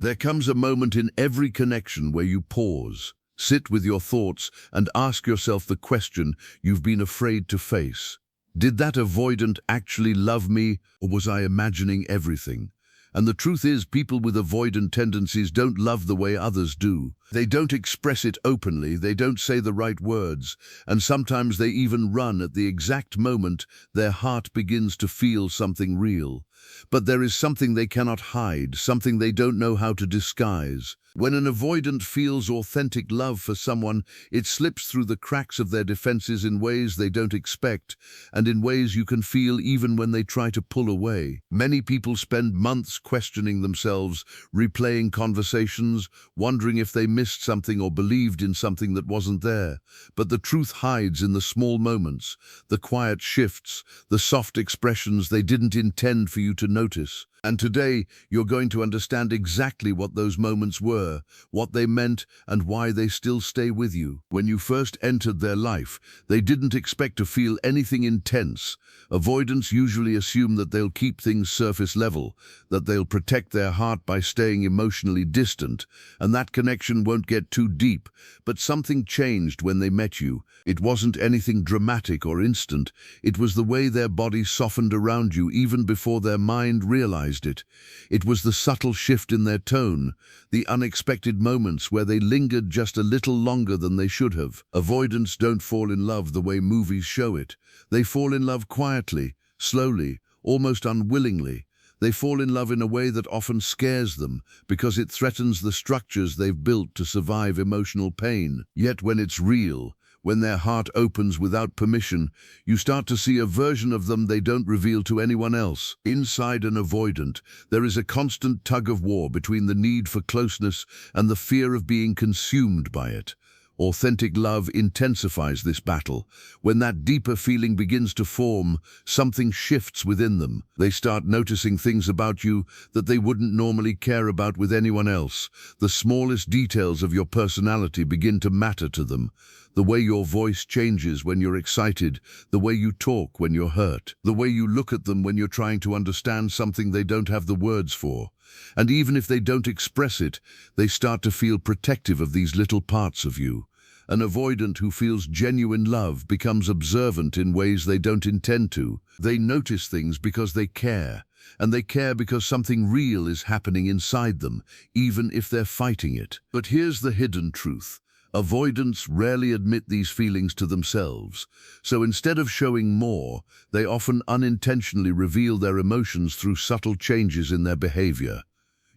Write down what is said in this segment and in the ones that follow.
There comes a moment in every connection where you pause, sit with your thoughts, and ask yourself the question you've been afraid to face. Did that avoidant actually love me, or was I imagining everything? And the truth is, people with avoidant tendencies don't love the way others do. They don't express it openly, they don't say the right words, and sometimes they even run at the exact moment their heart begins to feel something real. But there is something they cannot hide, something they don't know how to disguise. When an avoidant feels authentic love for someone, it slips through the cracks of their defenses in ways they don't expect, and in ways you can feel even when they try to pull away. Many people spend months questioning themselves, replaying conversations, wondering if they missed something or believed in something that wasn't there. But the truth hides in the small moments, the quiet shifts, the soft expressions they didn't intend for you to notice. And today, you're going to understand exactly what those moments were, what they meant, and why they still stay with you. When you first entered their life, they didn't expect to feel anything intense. Avoidants usually assume that they'll keep things surface level, that they'll protect their heart by staying emotionally distant, and that connection won't get too deep. But something changed when they met you. It wasn't anything dramatic or instant. It was the way their body softened around you even before their mind realized it. It was the subtle shift in their tone, the unexpected moments where they lingered just a little longer than they should have. Avoidants don't fall in love the way movies show it. They fall in love quietly, slowly, almost unwillingly. They fall in love in a way that often scares them because it threatens the structures they've built to survive emotional pain. Yet when it's real, when their heart opens without permission, you start to see a version of them they don't reveal to anyone else. Inside an avoidant, there is a constant tug-of-war between the need for closeness and the fear of being consumed by it. Authentic love intensifies this battle. When that deeper feeling begins to form, something shifts within them. They start noticing things about you that they wouldn't normally care about with anyone else. The smallest details of your personality begin to matter to them. The way your voice changes when you're excited, the way you talk when you're hurt, the way you look at them when you're trying to understand something they don't have the words for. And even if they don't express it, they start to feel protective of these little parts of you. An avoidant who feels genuine love becomes observant in ways they don't intend to. They notice things because they care, and they care because something real is happening inside them, even if they're fighting it. But here's the hidden truth. Avoidants rarely admit these feelings to themselves, so instead of showing more, they often unintentionally reveal their emotions through subtle changes in their behavior.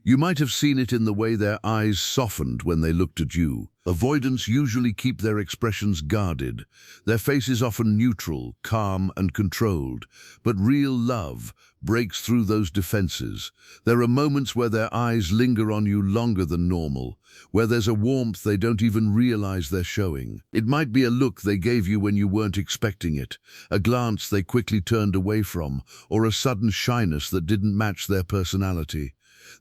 You might have seen it in the way their eyes softened when they looked at you. Avoidants usually keep their expressions guarded. Their face is often neutral, calm, and controlled, but real love breaks through those defenses. There are moments where their eyes linger on you longer than normal, where there's a warmth they don't even realize they're showing. It might be a look they gave you when you weren't expecting it, a glance they quickly turned away from, or a sudden shyness that didn't match their personality.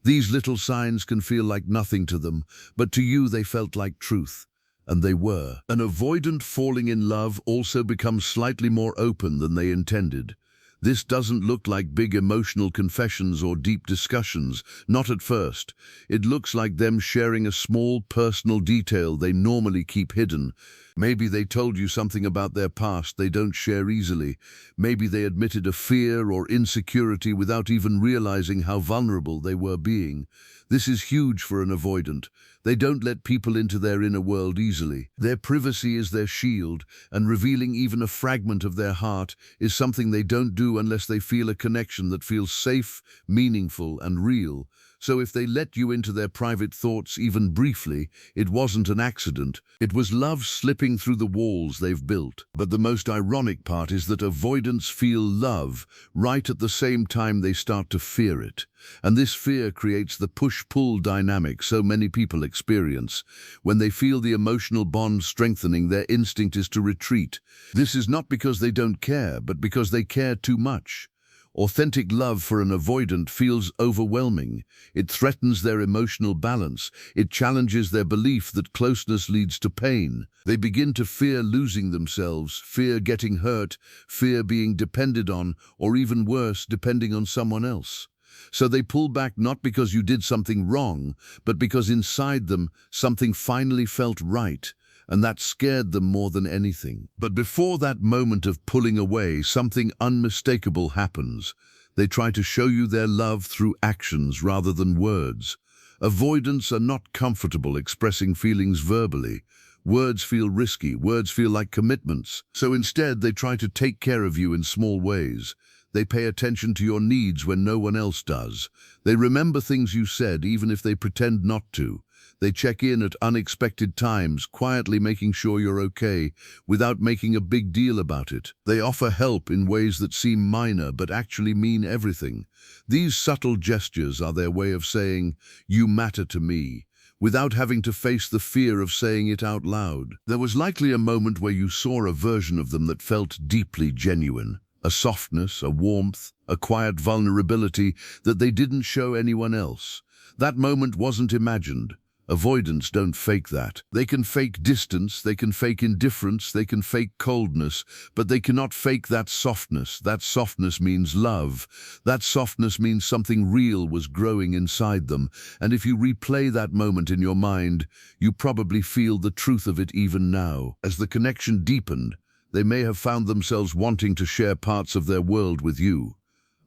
These little signs can feel like nothing to them, but to you they felt like truth. And they were. An avoidant falling in love also becomes slightly more open than they intended. This doesn't look like big emotional confessions or deep discussions, not at first. It looks like them sharing a small personal detail they normally keep hidden. Maybe they told you something about their past they don't share easily. Maybe they admitted a fear or insecurity without even realizing how vulnerable they were being. This is huge for an avoidant. They don't let people into their inner world easily. Their privacy is their shield, and revealing even a fragment of their heart is something they don't do unless they feel a connection that feels safe, meaningful, and real. So if they let you into their private thoughts even briefly, it wasn't an accident. It was love slipping through the walls they've built. But the most ironic part is that avoidants feel love right at the same time they start to fear it. And this fear creates the push-pull dynamic so many people experience. When they feel the emotional bond strengthening, their instinct is to retreat. This is not because they don't care, but because they care too much. Authentic love for an avoidant feels overwhelming. It threatens their emotional balance. It challenges their belief that closeness leads to pain. They begin to fear losing themselves, fear getting hurt, fear being depended on, or even worse, depending on someone else. So they pull back not because you did something wrong, but because inside them something finally felt right, and that scared them more than anything. But before that moment of pulling away, something unmistakable happens. They try to show you their love through actions rather than words. Avoidants are not comfortable expressing feelings verbally. Words feel risky, words feel like commitments. So instead, they try to take care of you in small ways. They pay attention to your needs when no one else does. They remember things you said, even if they pretend not to. They check in at unexpected times, quietly making sure you're okay, without making a big deal about it. They offer help in ways that seem minor, but actually mean everything. These subtle gestures are their way of saying, "You matter to me," without having to face the fear of saying it out loud. There was likely a moment where you saw a version of them that felt deeply genuine. A softness, a warmth, a quiet vulnerability that they didn't show anyone else. That moment wasn't imagined. Avoidants don't fake that. They can fake distance, they can fake indifference, they can fake coldness, but they cannot fake that softness. That softness means love. That softness means something real was growing inside them. And if you replay that moment in your mind, you probably feel the truth of it even now. As the connection deepened, they may have found themselves wanting to share parts of their world with you.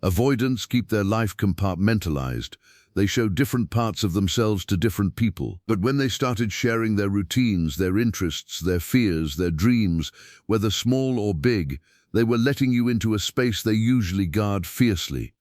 Avoidants keep their life compartmentalized. They show different parts of themselves to different people. But when they started sharing their routines, their interests, their fears, their dreams, whether small or big, they were letting you into a space they usually guard fiercely.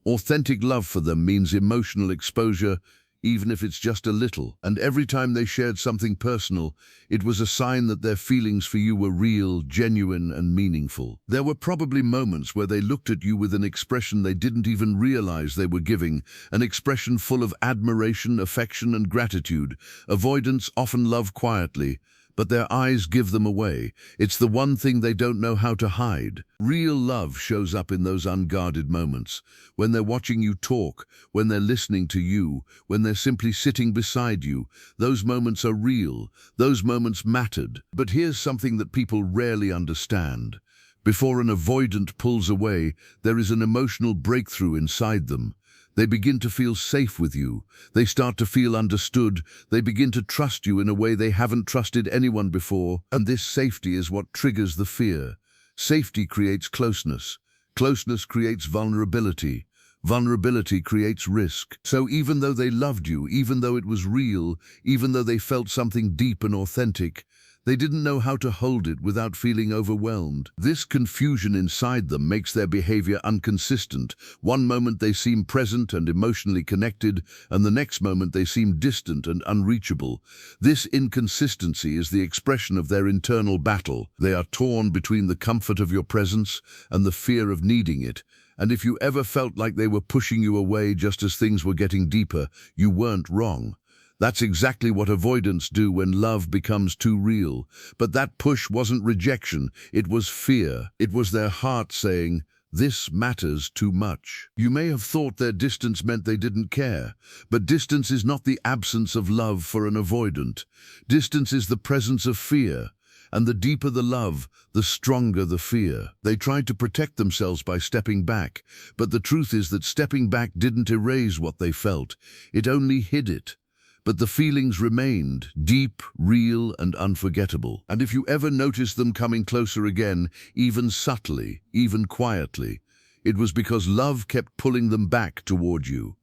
Authentic love for them means emotional exposure, even if it's just a little. And every time they shared something personal, it was a sign that their feelings for you were real, genuine, and meaningful. There were probably moments where they looked at you with an expression they didn't even realize they were giving, an expression full of admiration, affection, and gratitude. Avoidants often love quietly, but their eyes give them away. It's the one thing they don't know how to hide. Real love shows up in those unguarded moments, when they're watching you talk, when they're listening to you, when they're simply sitting beside you. Those moments are real. Those moments mattered. But here's something that people rarely understand. Before an avoidant pulls away, there is an emotional breakthrough inside them. They begin to feel safe with you. They start to feel understood. They begin to trust you in a way they haven't trusted anyone before. And this safety is what triggers the fear. Safety creates closeness. Closeness creates vulnerability. Vulnerability creates risk. So even though they loved you, even though it was real, even though they felt something deep and authentic, they didn't know how to hold it without feeling overwhelmed. This confusion inside them makes their behavior inconsistent. One moment they seem present and emotionally connected, and the next moment they seem distant and unreachable. This inconsistency is the expression of their internal battle. They are torn between the comfort of your presence and the fear of needing it. And if you ever felt like they were pushing you away just as things were getting deeper, you weren't wrong. That's exactly what avoidants do when love becomes too real. But that push wasn't rejection, it was fear. It was their heart saying, "This matters too much." You may have thought their distance meant they didn't care, but distance is not the absence of love for an avoidant. Distance is the presence of fear. And the deeper the love, the stronger the fear. They tried to protect themselves by stepping back, but the truth is that stepping back didn't erase what they felt. It only hid it. But the feelings remained, deep, real, and unforgettable. And if you ever noticed them coming closer again, even subtly, even quietly, it was because love kept pulling them back toward you.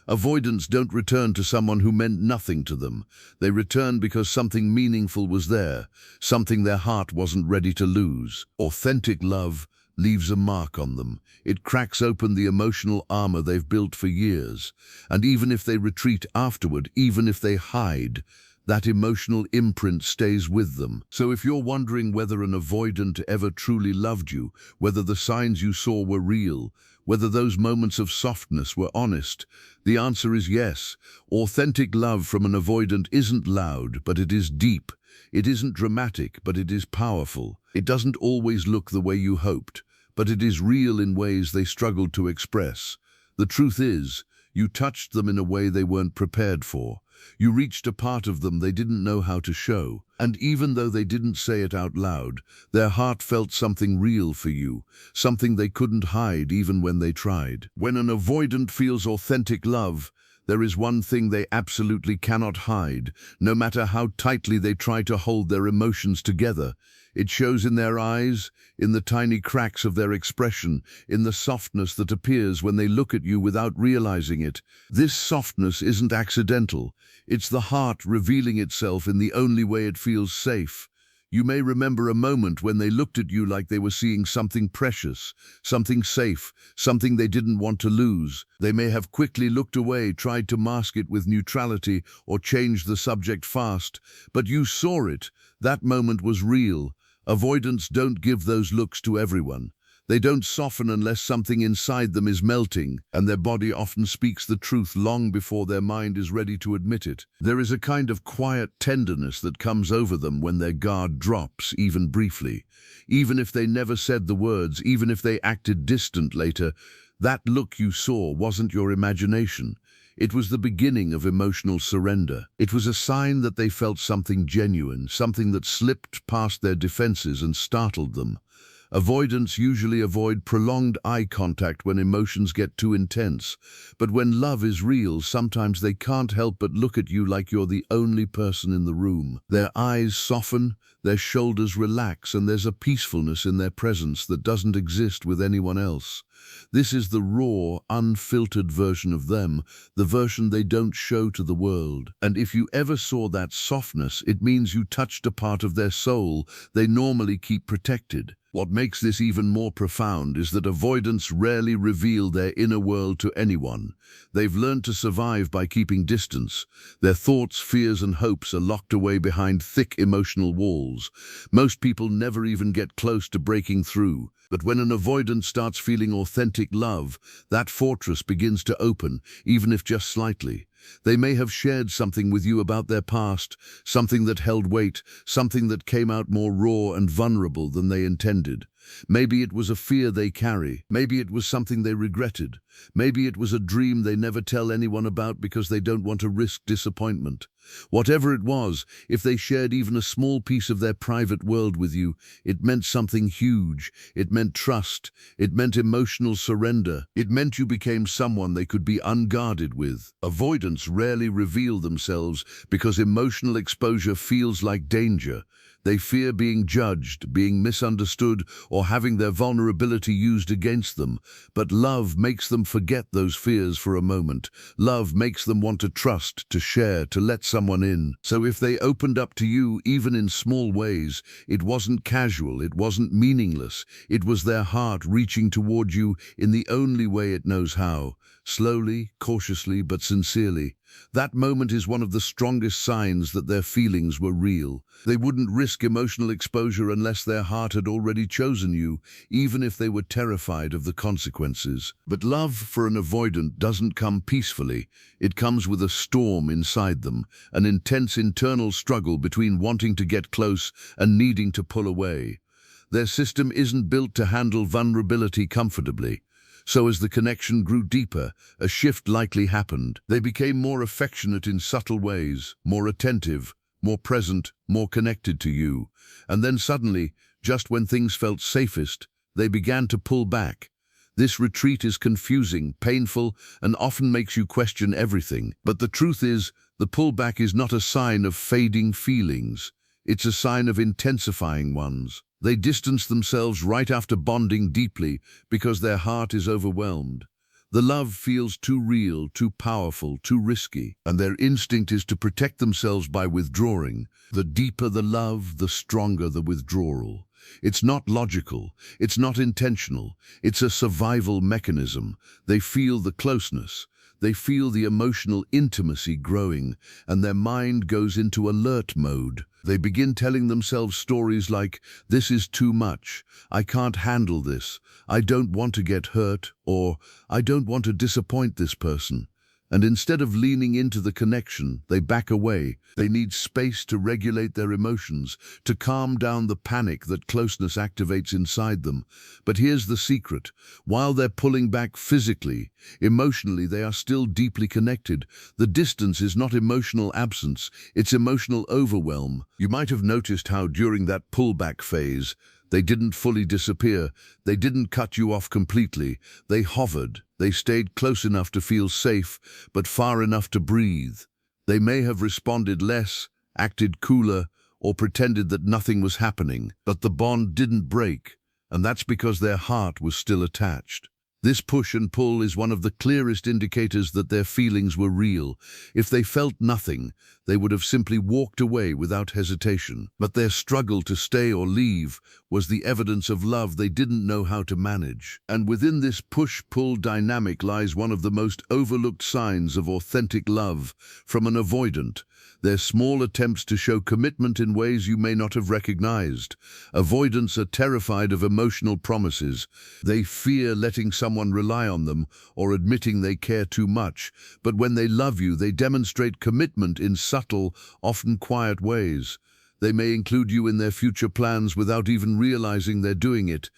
Avoidants don't return to someone who meant nothing to them. They return because something meaningful was there, something their heart wasn't ready to lose. Authentic love leaves a mark on them. It cracks open the emotional armor they've built for years. And even if they retreat afterward, even if they hide, that emotional imprint stays with them. So if you're wondering whether an avoidant ever truly loved you, whether the signs you saw were real, whether those moments of softness were honest, the answer is yes. Authentic love from an avoidant isn't loud, but it is deep. It isn't dramatic, but it is powerful. It doesn't always look the way you hoped, but it is real in ways they struggled to express. The truth is, You touched them in a way they weren't prepared for. You reached a part of them they didn't know how to show. And even though they didn't say it out loud, their heart felt something real for you, something they couldn't hide even when they tried. When an avoidant feels authentic love, there is one thing they absolutely cannot hide, no matter how tightly they try to hold their emotions together. It shows in their eyes, in the tiny cracks of their expression, in the softness that appears when they look at you without realizing it. This softness isn't accidental. It's the heart revealing itself in the only way it feels safe. You may remember a moment when they looked at you like they were seeing something precious, something safe, something they didn't want to lose. They may have quickly looked away, tried to mask it with neutrality, or changed the subject fast, but you saw it. That moment was real. Avoidants don't give those looks to everyone. They don't soften unless something inside them is melting, and their body often speaks the truth long before their mind is ready to admit it. There is a kind of quiet tenderness that comes over them when their guard drops, even briefly. Even if they never said the words, even if they acted distant later, that look you saw wasn't your imagination. It was the beginning of emotional surrender. It was a sign that they felt something genuine, something that slipped past their defenses and startled them. Avoidants usually avoid prolonged eye contact when emotions get too intense. But when love is real, sometimes they can't help but look at you like you're the only person in the room. Their eyes soften, their shoulders relax, and there's a peacefulness in their presence that doesn't exist with anyone else. This is the raw, unfiltered version of them, the version they don't show to the world. And if you ever saw that softness, it means you touched a part of their soul they normally keep protected. What makes this even more profound is that avoidants rarely reveal their inner world to anyone. They've learned to survive by keeping distance. Their thoughts, fears, and hopes are locked away behind thick emotional walls. Most people never even get close to breaking through. But when an avoidant starts feeling authentic love, that fortress begins to open, even if just slightly. They may have shared something with you about their past, something that held weight, something that came out more raw and vulnerable than they intended. Maybe it was a fear they carry. Maybe it was something they regretted. Maybe it was a dream they never tell anyone about because they don't want to risk disappointment. Whatever it was, if they shared even a small piece of their private world with you, it meant something huge. It meant trust. It meant emotional surrender. It meant you became someone they could be unguarded with. Avoidants rarely reveal themselves because emotional exposure feels like danger. They fear being judged, being misunderstood, or having their vulnerability used against them. But love makes them forget those fears for a moment. Love makes them want to trust, to share, to let someone in. So if they opened up to you, even in small ways, it wasn't casual, it wasn't meaningless. It was their heart reaching toward you in the only way it knows how. Slowly, cautiously, but sincerely. That moment is one of the strongest signs that their feelings were real. They wouldn't risk emotional exposure unless their heart had already chosen you, even if they were terrified of the consequences. But love for an avoidant doesn't come peacefully. It comes with a storm inside them, an intense internal struggle between wanting to get close and needing to pull away. Their system isn't built to handle vulnerability comfortably. So as the connection grew deeper, a shift likely happened. They became more affectionate in subtle ways, more attentive, more present, more connected to you. And then suddenly, just when things felt safest, they began to pull back. This retreat is confusing, painful, and often makes you question everything. But the truth is, the pullback is not a sign of fading feelings. It's a sign of intensifying ones. They distance themselves right after bonding deeply because their heart is overwhelmed. The love feels too real, too powerful, too risky, and their instinct is to protect themselves by withdrawing. The deeper the love, the stronger the withdrawal. It's not logical, it's not intentional, it's a survival mechanism. They feel the closeness. They feel the emotional intimacy growing, and their mind goes into alert mode. They begin telling themselves stories like, "This is too much, I can't handle this, I don't want to get hurt," or "I don't want to disappoint this person." And instead of leaning into the connection, they back away. They need space to regulate their emotions, to calm down the panic that closeness activates inside them. But here's the secret. While they're pulling back physically, emotionally they are still deeply connected. The distance is not emotional absence, it's emotional overwhelm. You might have noticed how during that pullback phase, they didn't fully disappear. They didn't cut you off completely. They hovered. They stayed close enough to feel safe, but far enough to breathe. They may have responded less, acted cooler, or pretended that nothing was happening, but the bond didn't break, and that's because their heart was still attached. This push and pull is one of the clearest indicators that their feelings were real. If they felt nothing, they would have simply walked away without hesitation. But their struggle to stay or leave was the evidence of love they didn't know how to manage. And within this push-pull dynamic lies one of the most overlooked signs of authentic love from an avoidant. Their small attempts to show commitment in ways you may not have recognized. Avoidants are terrified of emotional promises. They fear letting someone rely on them or admitting they care too much. But when they love you, they demonstrate commitment in subtle, often quiet ways. They may include you in their future plans without even realizing they're doing it.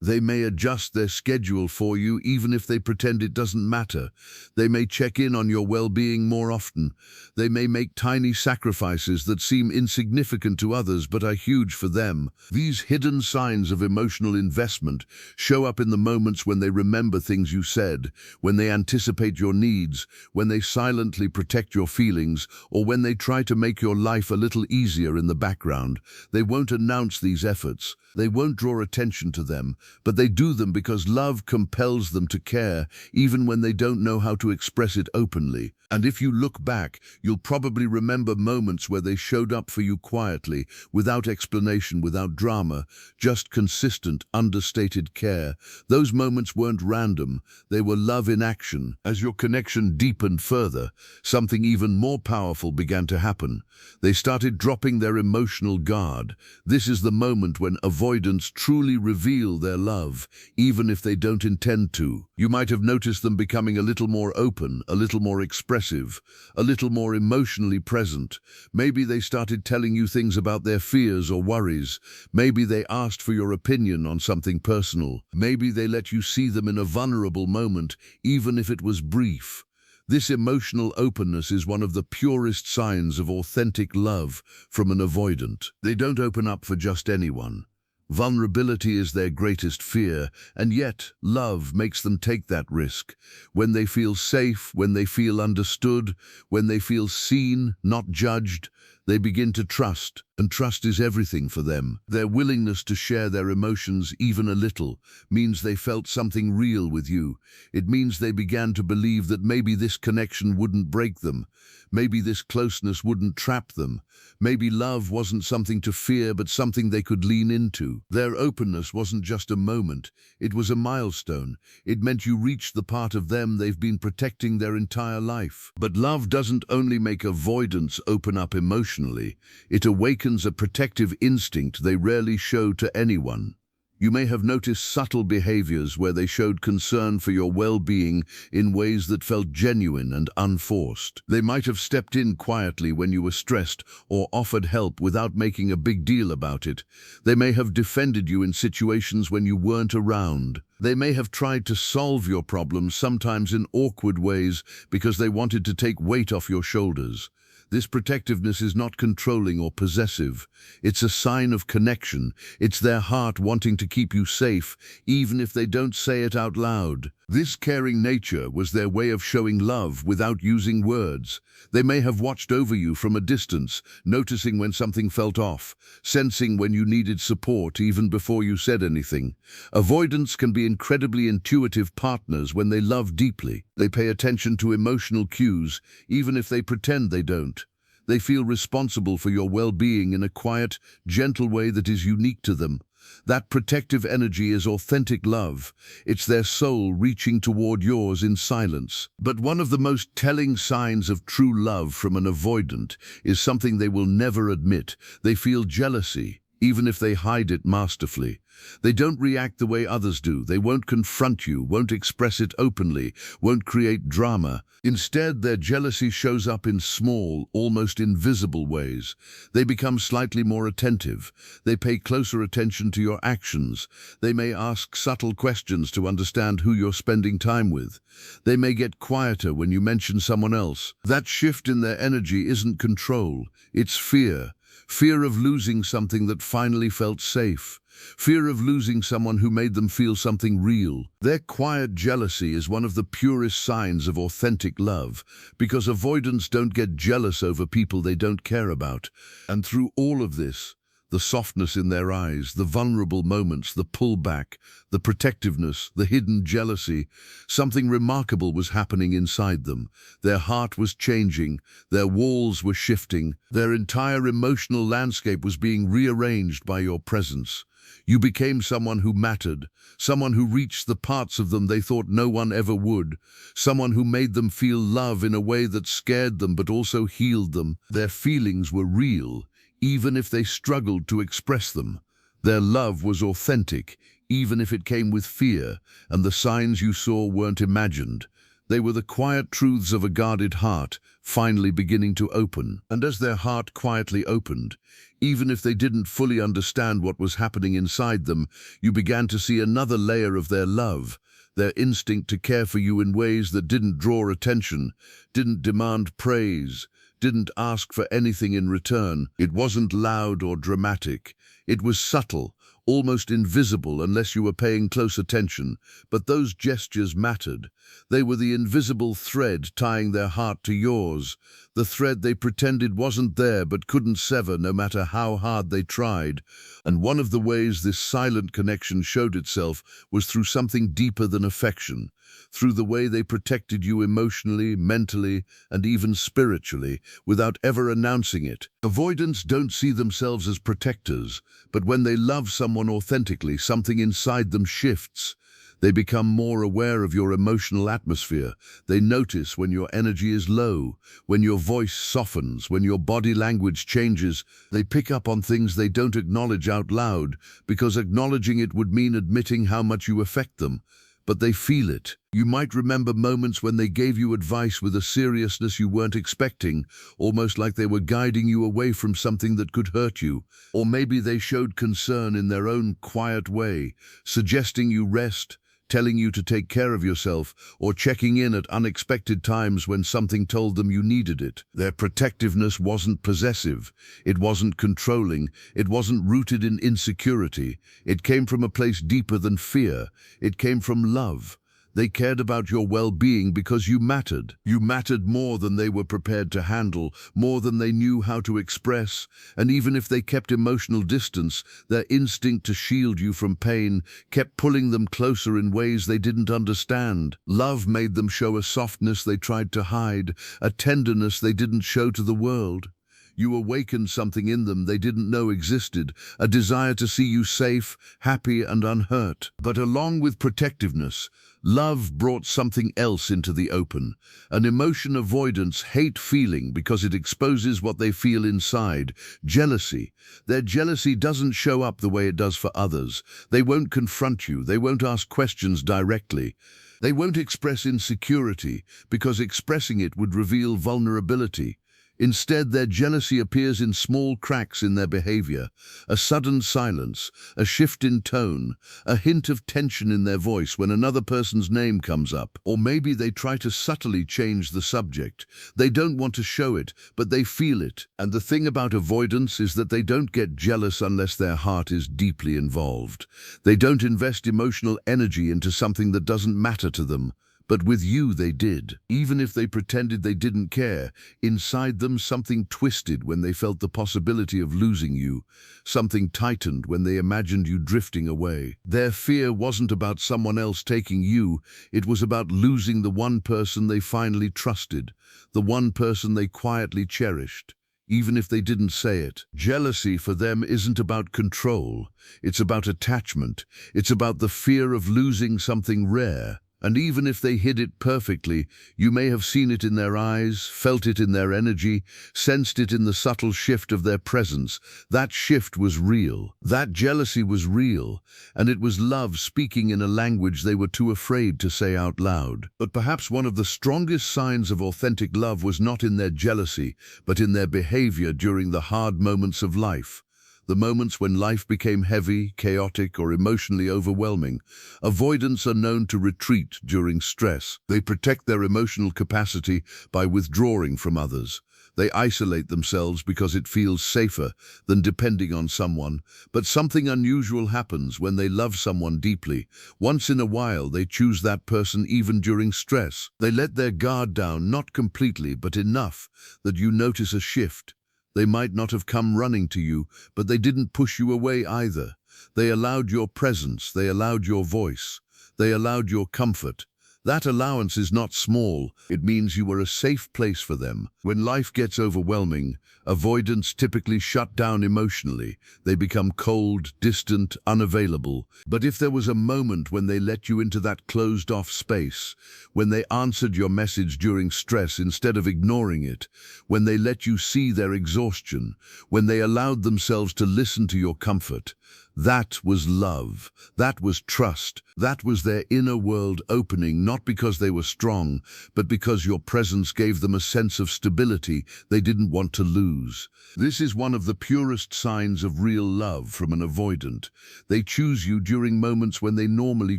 They may adjust their schedule for you even if they pretend it doesn't matter. They may check in on your well-being more often. They may make tiny sacrifices that seem insignificant to others but are huge for them. These hidden signs of emotional investment show up in the moments when they remember things you said, when they anticipate your needs, when they silently protect your feelings, or when they try to make your life a little easier in the background. They won't announce these efforts. They won't draw attention to them, but they do them because love compels them to care, even when they don't know how to express it openly. And if you look back, you'll probably remember moments where they showed up for you quietly, without explanation, without drama, just consistent, understated care. Those moments weren't random, they were love in action. As your connection deepened further, something even more powerful began to happen. They started dropping their emotional guard. This is the moment when avoidants truly reveal their love, even if they don't intend to. You might have noticed them becoming a little more open, a little more expressive, a little more emotionally present. Maybe they started telling you things about their fears or worries. Maybe they asked for your opinion on something personal. Maybe they let you see them in a vulnerable moment, even if it was brief. This emotional openness is one of the purest signs of authentic love from an avoidant. They don't open up for just anyone. Vulnerability is their greatest fear, and yet love makes them take that risk. When they feel safe, when they feel understood, when they feel seen, not judged, they begin to trust, and trust is everything for them. Their willingness to share their emotions, even a little, means they felt something real with you. It means they began to believe that maybe this connection wouldn't break them. Maybe this closeness wouldn't trap them. Maybe love wasn't something to fear, but something they could lean into. Their openness wasn't just a moment, it was a milestone. It meant you reached the part of them they've been protecting their entire life. But love doesn't only make avoidants open up emotionally, it awakens a protective instinct they rarely show to anyone. You may have noticed subtle behaviors where they showed concern for your well-being in ways that felt genuine and unforced. They might have stepped in quietly when you were stressed or offered help without making a big deal about it. They may have defended you in situations when you weren't around. They may have tried to solve your problems, sometimes in awkward ways, because they wanted to take weight off your shoulders. This protectiveness is not controlling or possessive. It's a sign of connection. It's their heart wanting to keep you safe, even if they don't say it out loud. This caring nature was their way of showing love without using words. They may have watched over you from a distance, noticing when something felt off, sensing when you needed support even before you said anything. Avoidants can be incredibly intuitive partners when they love deeply. They pay attention to emotional cues, even if they pretend they don't. They feel responsible for your well-being in a quiet, gentle way that is unique to them. That protective energy is authentic love. It's their soul reaching toward yours in silence. But one of the most telling signs of true love from an avoidant is something they will never admit. They feel jealousy, even if they hide it masterfully. They don't react the way others do. They won't confront you, won't express it openly, won't create drama. Instead, their jealousy shows up in small, almost invisible ways. They become slightly more attentive. They pay closer attention to your actions. They may ask subtle questions to understand who you're spending time with. They may get quieter when you mention someone else. That shift in their energy isn't control, it's fear. Fear of losing something that finally felt safe. Fear of losing someone who made them feel something real. Their quiet jealousy is one of the purest signs of authentic love, because avoidants don't get jealous over people they don't care about. And through all of this, the softness in their eyes, the vulnerable moments, the pullback, the protectiveness, the hidden jealousy, something remarkable was happening inside them. Their heart was changing, their walls were shifting, their entire emotional landscape was being rearranged by your presence. You became someone who mattered, someone who reached the parts of them they thought no one ever would, someone who made them feel love in a way that scared them but also healed them. Their feelings were real, even if they struggled to express them. Their love was authentic, even if it came with fear, and the signs you saw weren't imagined. They were the quiet truths of a guarded heart, finally beginning to open. And as their heart quietly opened, even if they didn't fully understand what was happening inside them, you began to see another layer of their love, their instinct to care for you in ways that didn't draw attention, didn't demand praise, didn't ask for anything in return. It wasn't loud or dramatic. It was subtle, almost invisible unless you were paying close attention. But those gestures mattered. They were the invisible thread tying their heart to yours, the thread they pretended wasn't there but couldn't sever no matter how hard they tried. And one of the ways this silent connection showed itself was through something deeper than affection, through the way they protected you emotionally, mentally, and even spiritually, without ever announcing it. Avoidants don't see themselves as protectors, but when they love someone authentically, something inside them shifts. They become more aware of your emotional atmosphere. They notice when your energy is low, when your voice softens, when your body language changes. They pick up on things they don't acknowledge out loud, because acknowledging it would mean admitting how much you affect them. But they feel it. You might remember moments when they gave you advice with a seriousness you weren't expecting, almost like they were guiding you away from something that could hurt you. Or maybe they showed concern in their own quiet way, suggesting you rest, telling you to take care of yourself, or checking in at unexpected times when something told them you needed it. Their protectiveness wasn't possessive, it wasn't controlling, it wasn't rooted in insecurity. It came from a place deeper than fear. It came from love. They cared about your well-being because you mattered. You mattered more than they were prepared to handle, more than they knew how to express. And even if they kept emotional distance, their instinct to shield you from pain kept pulling them closer in ways they didn't understand. Love made them show a softness they tried to hide, a tenderness they didn't show to the world. You awakened something in them they didn't know existed, a desire to see you safe, happy, and unhurt. But along with protectiveness, love brought something else into the open, an emotion avoidants hate feeling because it exposes what they feel inside, jealousy. Their jealousy doesn't show up the way it does for others. They won't confront you, they won't ask questions directly. They won't express insecurity because expressing it would reveal vulnerability. Instead, their jealousy appears in small cracks in their behavior, a sudden silence, a shift in tone, a hint of tension in their voice when another person's name comes up. Or maybe they try to subtly change the subject. They don't want to show it, but they feel it. And the thing about avoidance is that they don't get jealous unless their heart is deeply involved. They don't invest emotional energy into something that doesn't matter to them. But with you they did. Even if they pretended they didn't care, inside them something twisted when they felt the possibility of losing you. Something tightened when they imagined you drifting away. Their fear wasn't about someone else taking you, it was about losing the one person they finally trusted, the one person they quietly cherished, even if they didn't say it. Jealousy for them isn't about control, it's about attachment. It's about the fear of losing something rare, And even if they hid it perfectly, you may have seen it in their eyes, felt it in their energy, sensed it in the subtle shift of their presence. That shift was real. That jealousy was real. And it was love speaking in a language they were too afraid to say out loud. But perhaps one of the strongest signs of authentic love was not in their jealousy, but in their behavior during the hard moments of life. The moments when life became heavy, chaotic, or emotionally overwhelming. Avoidants are known to retreat during stress. They protect their emotional capacity by withdrawing from others. They isolate themselves because it feels safer than depending on someone. But something unusual happens when they love someone deeply. Once in a while, they choose that person even during stress. They let their guard down, not completely, but enough that you notice a shift. They might not have come running to you, but they didn't push you away either. They allowed your presence, they allowed your voice, they allowed your comfort. That allowance is not small. It means you were a safe place for them. When life gets overwhelming, avoidants typically shut down emotionally. They become cold, distant, unavailable. But if there was a moment when they let you into that closed-off space, when they answered your message during stress instead of ignoring it, when they let you see their exhaustion, when they allowed themselves to listen to your comfort, that was love. That was trust. That was their inner world opening, not because they were strong, but because your presence gave them a sense of stability they didn't want to lose. This is one of the purest signs of real love from an avoidant. They choose you during moments when they normally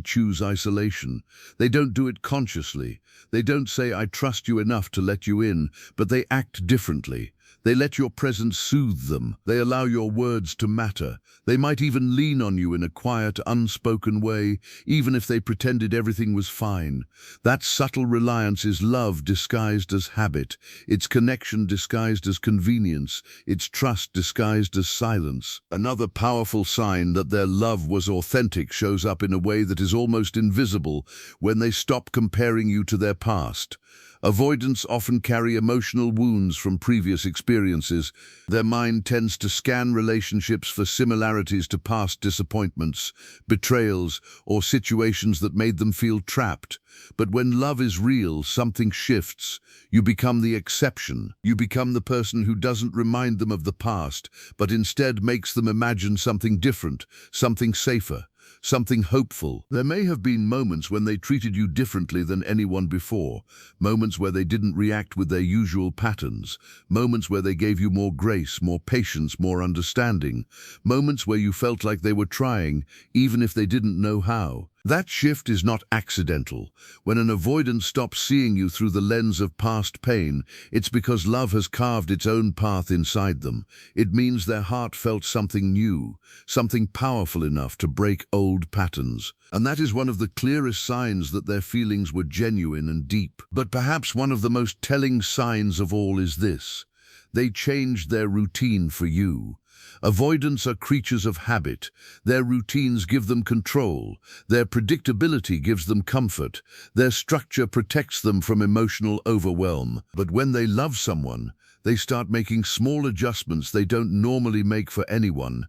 choose isolation. They don't do it consciously. They don't say, "I trust you enough to let you in," but they act differently. They let your presence soothe them. They allow your words to matter. They might even lean on you in a quiet, unspoken way, even if they pretended everything was fine. That subtle reliance is love disguised as habit. It's connection disguised as convenience. It's trust disguised as silence. Another powerful sign that their love was authentic shows up in a way that is almost invisible when they stop comparing you to their past. Avoidants often carry emotional wounds from previous experiences. Their mind tends to scan relationships for similarities to past disappointments, betrayals, or situations that made them feel trapped. But when love is real, something shifts. You become the exception. You become the person who doesn't remind them of the past, but instead makes them imagine something different, something safer, something hopeful. There may have been moments when they treated you differently than anyone before, moments where they didn't react with their usual patterns, moments where they gave you more grace, more patience, more understanding, moments where you felt like they were trying, even if they didn't know how. That shift is not accidental. When an avoidant stops seeing you through the lens of past pain, it's because love has carved its own path inside them. It means their heart felt something new, something powerful enough to break old patterns. And that is one of the clearest signs that their feelings were genuine and deep. But perhaps one of the most telling signs of all is this: they changed their routine for you. Avoidants are creatures of habit. Their routines give them control. Their predictability gives them comfort. Their structure protects them from emotional overwhelm. But when they love someone, they start making small adjustments they don't normally make for anyone.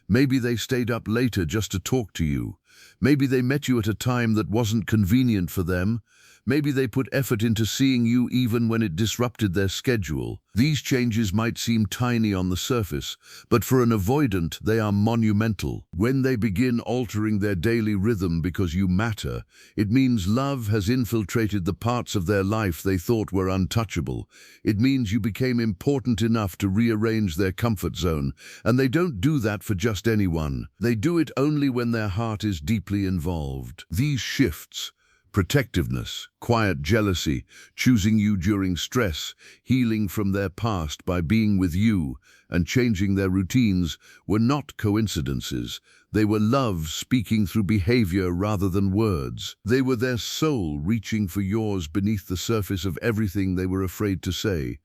Maybe they stayed up later just to talk to you. Maybe they met you at a time that wasn't convenient for them. Maybe they put effort into seeing you even when it disrupted their schedule. These changes might seem tiny on the surface, but for an avoidant, they are monumental. When they begin altering their daily rhythm because you matter, it means love has infiltrated the parts of their life they thought were untouchable. It means you became important enough to rearrange their comfort zone, and they don't do that for just anyone. They do it only when their heart is deeply involved. These shifts, protectiveness, quiet jealousy, choosing you during stress, healing from their past by being with you, and changing their routines, were not coincidences. They were love speaking through behavior rather than words. They were their soul reaching for yours beneath the surface of everything they were afraid to say.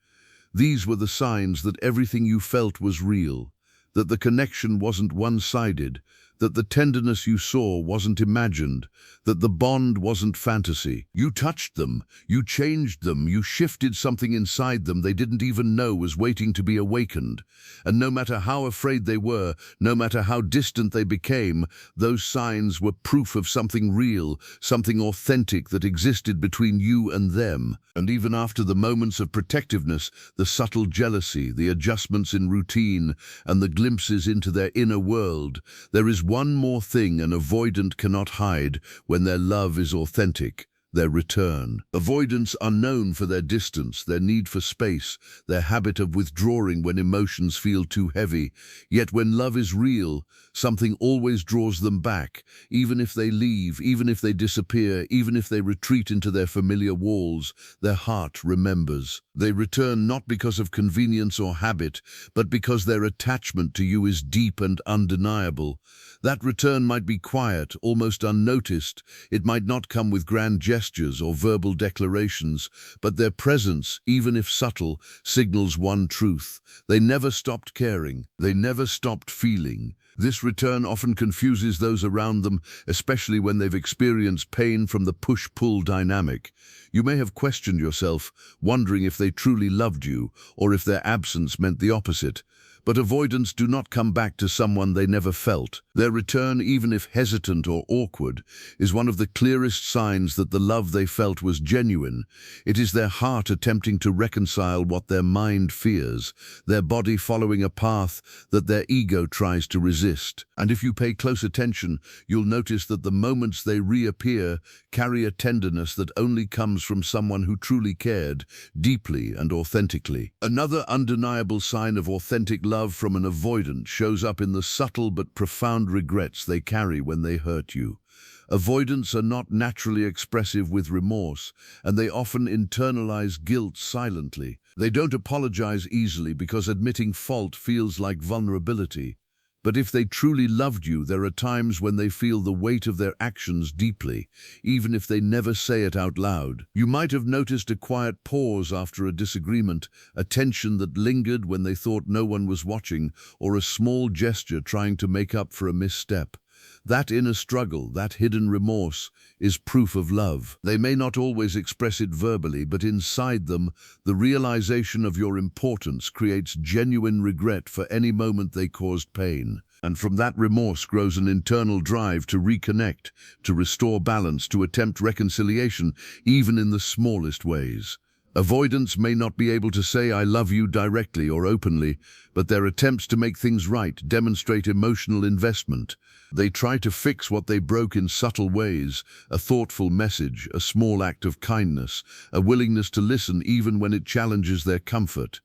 These were the signs that everything you felt was real, that the connection wasn't one-sided, that the tenderness you saw wasn't imagined, that the bond wasn't fantasy. You touched them, you changed them, you shifted something inside them they didn't even know was waiting to be awakened. And no matter how afraid they were, no matter how distant they became, those signs were proof of something real, something authentic that existed between you and them. And even after the moments of protectiveness, the subtle jealousy, the adjustments in routine, and the glimpses into their inner world, there is one more thing an avoidant cannot hide when their love is authentic: their return. Avoidants are known for their distance, their need for space, their habit of withdrawing when emotions feel too heavy. Yet when love is real, something always draws them back. Even if they leave, even if they disappear, even if they retreat into their familiar walls, their heart remembers. They return not because of convenience or habit, but because their attachment to you is deep and undeniable. That return might be quiet, almost unnoticed. It might not come with grand gestures or verbal declarations, but their presence, even if subtle, signals one truth: they never stopped caring, they never stopped feeling. This return often confuses those around them, especially when they've experienced pain from the push-pull dynamic. You may have questioned yourself, wondering if they truly loved you, or if their absence meant the opposite. But avoidants do not come back to someone they never felt. Their return, even if hesitant or awkward, is one of the clearest signs that the love they felt was genuine. It is their heart attempting to reconcile what their mind fears, their body following a path that their ego tries to resist. And if you pay close attention, you'll notice that the moments they reappear carry a tenderness that only comes from someone who truly cared, deeply and authentically. Another undeniable sign of authentic love from an avoidant shows up in the subtle but profound regrets they carry when they hurt you. Avoidants are not naturally expressive with remorse, and they often internalize guilt silently. They don't apologize easily because admitting fault feels like vulnerability. But if they truly loved you, there are times when they feel the weight of their actions deeply, even if they never say it out loud. You might have noticed a quiet pause after a disagreement, a tension that lingered when they thought no one was watching, or a small gesture trying to make up for a misstep. That inner struggle, that hidden remorse, is proof of love. They may not always express it verbally, but inside them, the realization of your importance creates genuine regret for any moment they caused pain. And from that remorse grows an internal drive to reconnect, to restore balance, to attempt reconciliation, even in the smallest ways. Avoidants may not be able to say "I love you" directly or openly, but their attempts to make things right demonstrate emotional investment. They try to fix what they broke in subtle ways: a thoughtful message, a small act of kindness, a willingness to listen even when it challenges their comfort.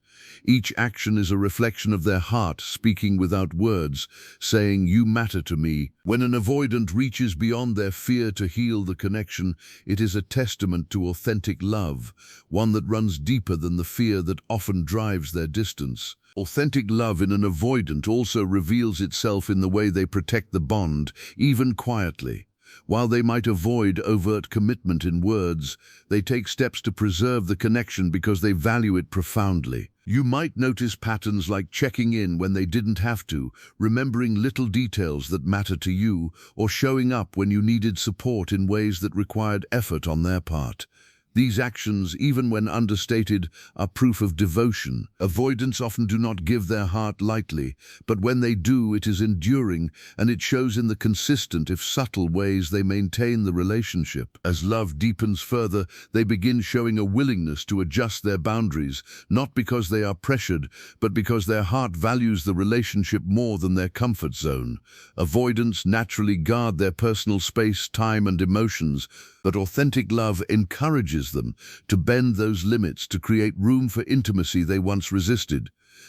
Each action is a reflection of their heart, speaking without words, saying, "You matter to me." When an avoidant reaches beyond their fear to heal the connection, it is a testament to authentic love, one that runs deeper than the fear that often drives their distance. Authentic love in an avoidant also reveals itself in the way they protect the bond, even quietly. While they might avoid overt commitment in words, they take steps to preserve the connection because they value it profoundly. You might notice patterns like checking in when they didn't have to, remembering little details that matter to you, or showing up when you needed support in ways that required effort on their part. These actions, even when understated, are proof of devotion. Avoidants often do not give their heart lightly, but when they do, it is enduring, and it shows in the consistent, if subtle, ways they maintain the relationship. As love deepens further, they begin showing a willingness to adjust their boundaries, not because they are pressured, but because their heart values the relationship more than their comfort zone. Avoidants naturally guard their personal space, time, and emotions, but authentic love encourages them to bend those limits to create room for intimacy they once resisted.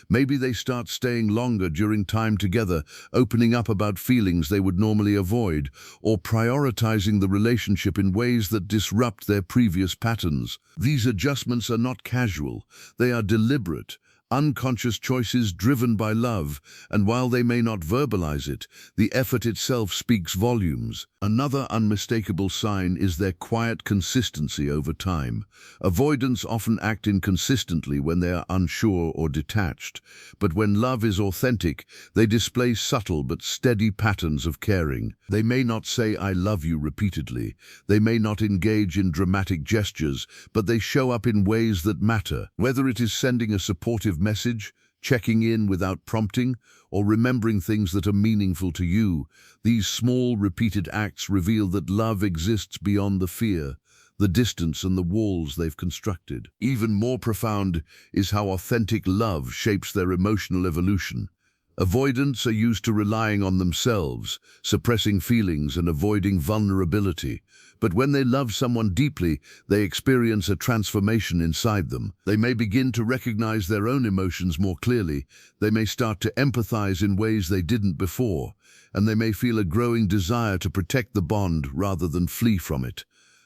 Maybe they start staying longer during time together, opening up about feelings they would normally avoid, or prioritizing the relationship in ways that disrupt their previous patterns. These adjustments are not casual, they are deliberate, unconscious choices driven by love, and while they may not verbalize it, the effort itself speaks volumes. Another unmistakable sign is their quiet consistency over time. Avoidants often act inconsistently when they are unsure or detached, but when love is authentic, they display subtle but steady patterns of caring. They may not say "I love you" repeatedly, they may not engage in dramatic gestures, but they show up in ways that matter. Whether it is sending a supportive message, checking in without prompting, or remembering things that are meaningful to you, these small, repeated acts reveal that love exists beyond the fear, the distance, and the walls they've constructed. Even more profound is how authentic love shapes their emotional evolution. Avoidants are used to relying on themselves, suppressing feelings and avoiding vulnerability. But when they love someone deeply, they experience a transformation inside them. They may begin to recognize their own emotions more clearly, they may start to empathize in ways they didn't before, and they may feel a growing desire to protect the bond rather than flee from it.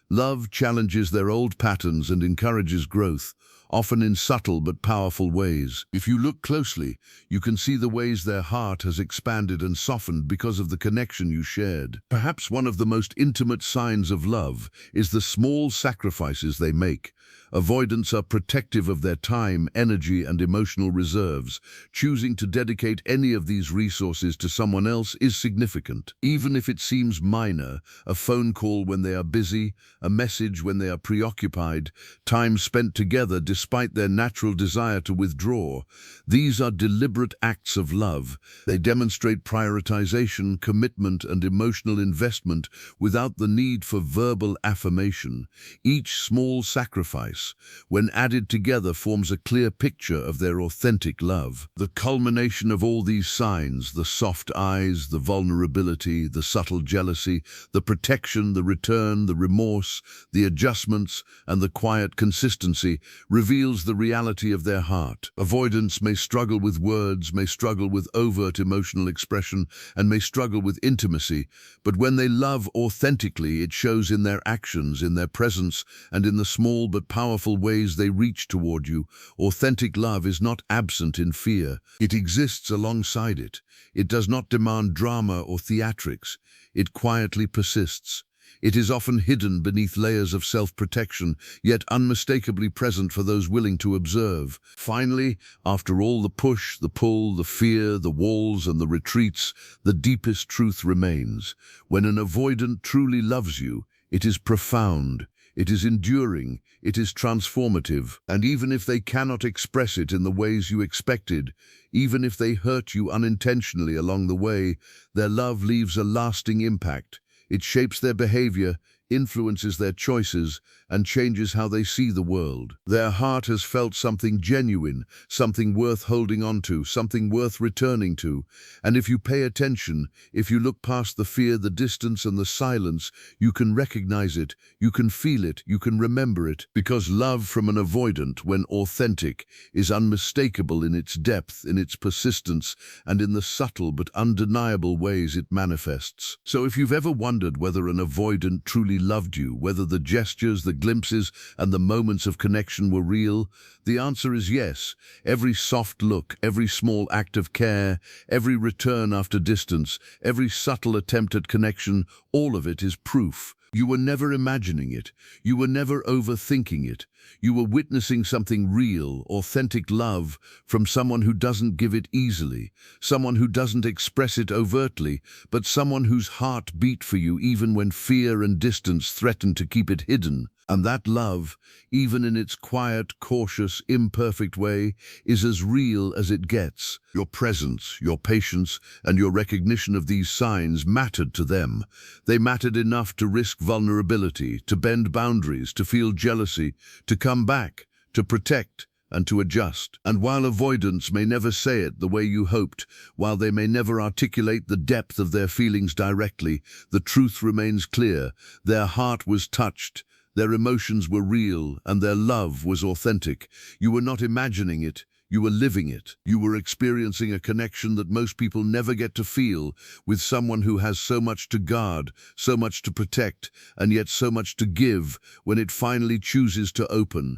Love challenges their old patterns and encourages growth, often in subtle but powerful ways. If you look closely, you can see the ways their heart has expanded and softened because of the connection you shared. Perhaps one of the most intimate signs of love is the small sacrifices they make. Avoidants are protective of their time, energy, and emotional reserves. Choosing to dedicate any of these resources to someone else is significant. Even if it seems minor, a phone call when they are busy, a message when they are preoccupied, time spent together despite their natural desire to withdraw, these are deliberate acts of love. They demonstrate prioritization, commitment, and emotional investment without the need for verbal affirmation. Each small sacrifice, when added together, forms a clear picture of their authentic love. The culmination of all these signs, the soft eyes, the vulnerability, the subtle jealousy, the protection, the return, the remorse, the adjustments, and the quiet consistency, reveals the reality of their heart. Avoidants may struggle with words, may struggle with overt emotional expression, and may struggle with intimacy, but when they love authentically, it shows in their actions, in their presence, and in the small but powerful ways they reach toward you. Authentic love is not absent in fear. It exists alongside it. It does not demand drama or theatrics. It quietly persists. It is often hidden beneath layers of self-protection, yet unmistakably present for those willing to observe. Finally, after all the push, the pull, the fear, the walls, and the retreats, the deepest truth remains. When an avoidant truly loves you, it is profound. It is enduring, it is transformative, and even if they cannot express it in the ways you expected, even if they hurt you unintentionally along the way, their love leaves a lasting impact. It shapes their behavior, influences their choices, and changes how they see the world. Their heart has felt something genuine, something worth holding on to, something worth returning to. And if you pay attention, if you look past the fear, the distance, and the silence, you can recognize it, you can feel it, you can remember it. Because love from an avoidant, when authentic, is unmistakable in its depth, in its persistence, and in the subtle but undeniable ways it manifests. So if you've ever wondered whether an avoidant truly loved you, whether the gestures, the glimpses, and the moments of connection were real, the answer is yes. Every soft look, every small act of care, every return after distance, every subtle attempt at connection, all of it is proof. You were never imagining it. You were never overthinking it. You were witnessing something real, authentic love from someone who doesn't give it easily, someone who doesn't express it overtly, but someone whose heart beat for you even when fear and distance threatened to keep it hidden. And that love, even in its quiet, cautious, imperfect way, is as real as it gets. Your presence, your patience, and your recognition of these signs mattered to them. They mattered enough to risk vulnerability, to bend boundaries, to feel jealousy, to come back, to protect, and to adjust. And while avoidants may never say it the way you hoped, while they may never articulate the depth of their feelings directly, the truth remains clear. Their heart was touched. Their emotions were real, and their love was authentic. You were not imagining it, you were living it. You were experiencing a connection that most people never get to feel, with someone who has so much to guard, so much to protect, and yet so much to give when it finally chooses to open.